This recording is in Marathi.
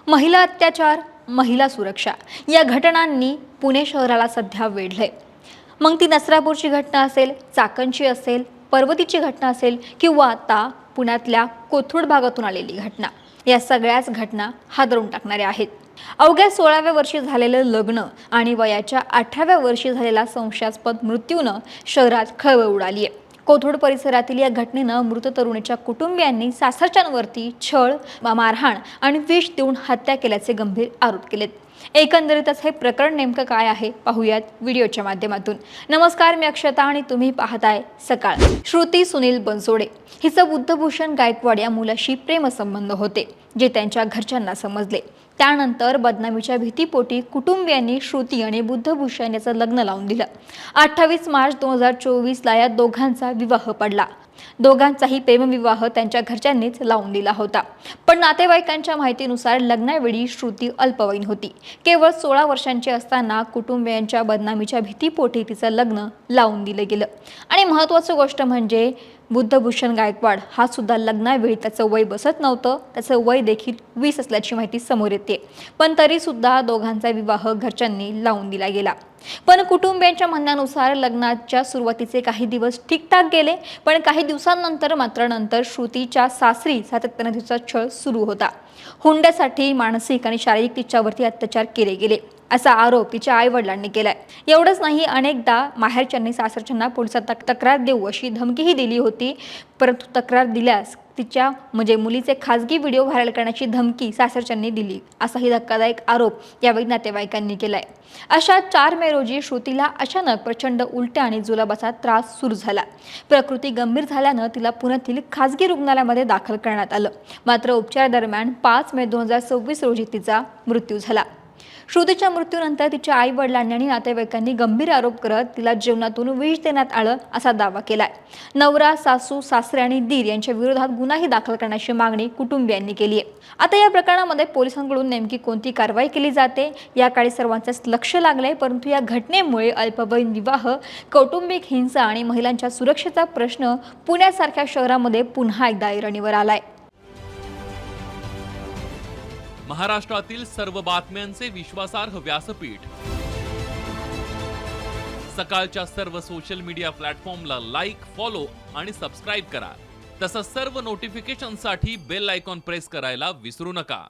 महिला अत्याचार, महिला सुरक्षा या घटनांनी पुणे शहराला सध्या वेढलंय। मग ती नसरापूरची घटना असेल, चाकणची असेल, पर्वतीची घटना असेल किंवा आता पुण्यातल्या कोथरूड भागातून आलेली घटना, या सगळ्याच घटना हादरवून टाकणाऱ्या आहेत। अवघ्या 16व्या वर्षी झालेलं लग्न आणि वयाच्या 18व्या वर्षी झालेला संशयास्पद मृत्यूनं शहरात खळबळ उडाली आहे। कोथरूड परिसरातील या घटनेनं मृत तरुणीच्या कुटुंबियांनी सासरच्यांवरती छळ, मारहाण आणि विष देऊन हत्या केल्याचे गंभीर आरोप केलेत। एकंदरीतच हे प्रकरण नेमकं काय आहे पाहूयात व्हिडिओच्या माध्यमातून। नमस्कार, मी अक्षता आणि तुम्ही पाहताय सकाळ। श्रुती सुनील बनसोडे हिचं बुद्धभूषण गायकवाड या मुलाशी प्रेमसंबंध होते, जे त्यांच्या घरच्यांना समजले। त्यानंतर बदनामीच्या भीतीपोटी कुटुंबियांनी श्रुती आणि बुद्धभूषण याचं लग्न लावून दिलं। 28 मार्च 2024ला या दोघांचा विवाह पडला। दोघांचाही प्रेमविवाह त्यांच्या घरच्यांनीच लावून दिला होता। पण नातेवाईकांच्या माहितीनुसार लग्नावेळी श्रुती अल्पवयीन होती। केवळ 16 वर्षांची असताना कुटुंबियांच्या बदनामीच्या भीतीपोटी तिचं लग्न लावून दिलं गेलं। आणि महत्त्वाची गोष्ट म्हणजे बुद्धभूषण गायकवाड हा सुद्धा लग्नावेळी त्याचं वय बसत नव्हतं। त्याचं वय देखील 20 असल्याची माहिती समोर येते। पण तरी सुद्धा दोघांचा विवाह घरच्यांनी लावून दिला गेला। पण कुटुंबियांच्या म्हणण्यानुसार लग्नाच्या सुरुवातीचे काही दिवस ठीकठाक गेले, पण काही दिवसांनंतर मात्र श्रुतीच्या सासरी सातत्याने तिचा छळ सुरू होता। हुंड्यासाठी मानसिक आणि शारीरिक तिच्यावरती अत्याचार केले गेले असा आरोप तिच्या आई-वडिलांनी केलाय। एवढंच नाही, अनेकदा माहेरच्यांनी सासरच्यांना पोलिसात तक्रार देऊ अशी धमकीही दिली होती, परंतु तक्रार दिल्यास तिच्या मुलीचे खासगी व्हिडिओ व्हायरल करण्याची धमकी सासरच्यांनी दिली असाही धक्कादायक आरोप यावेळी नातेवाईकांनी केलाय। अशा 4 मे रोजी श्रुतीला अचानक प्रचंड उलट्या आणि जुलाबाचा त्रास सुरू झाला। प्रकृती गंभीर झाल्यानं तिला पुण्यातील खासगी रुग्णालयामध्ये दाखल करण्यात आलं। मात्र उपचारादरम्यान 5 मे 2026 रोजी तिचा मृत्यू झाला। श्रुतीच्या मृत्यूनंतर तिच्या आई-वडिलांनी आणि नातेवाईकांनी गंभीर आरोप करत तिला जेवणातून विष देण्यात आलं असा दावा केलाय। नवरा, सासू, सासरे आणि दीर यांच्या विरोधात गुन्हाही दाखल करण्याची मागणी कुटुंबियांनी केली आहे। आता या प्रकरणामध्ये पोलिसांकडून नेमकी कोणती कारवाई केली जाते याकडे सर्वांचंच लक्ष लागलंय। परंतु या घटनेमुळे अल्पवयीन विवाह, कौटुंबिक हिंसा आणि महिलांच्या सुरक्षेचा प्रश्न पुण्यासारख्या शहरामध्ये पुन्हा एकदा ऐरणीवर आलाय। महाराष्ट्रातील सर्व बातम्यांचे विश्वासार्ह व्यासपीठ सकाळच्या सर्व सोशल मीडिया प्लॅटफॉर्मला लाईक, फॉलो आणि सबस्क्राईब करा। तसंच सर्व नोटिफिकेशनसाठी बेल आयकॉन प्रेस करायला विसरू नका।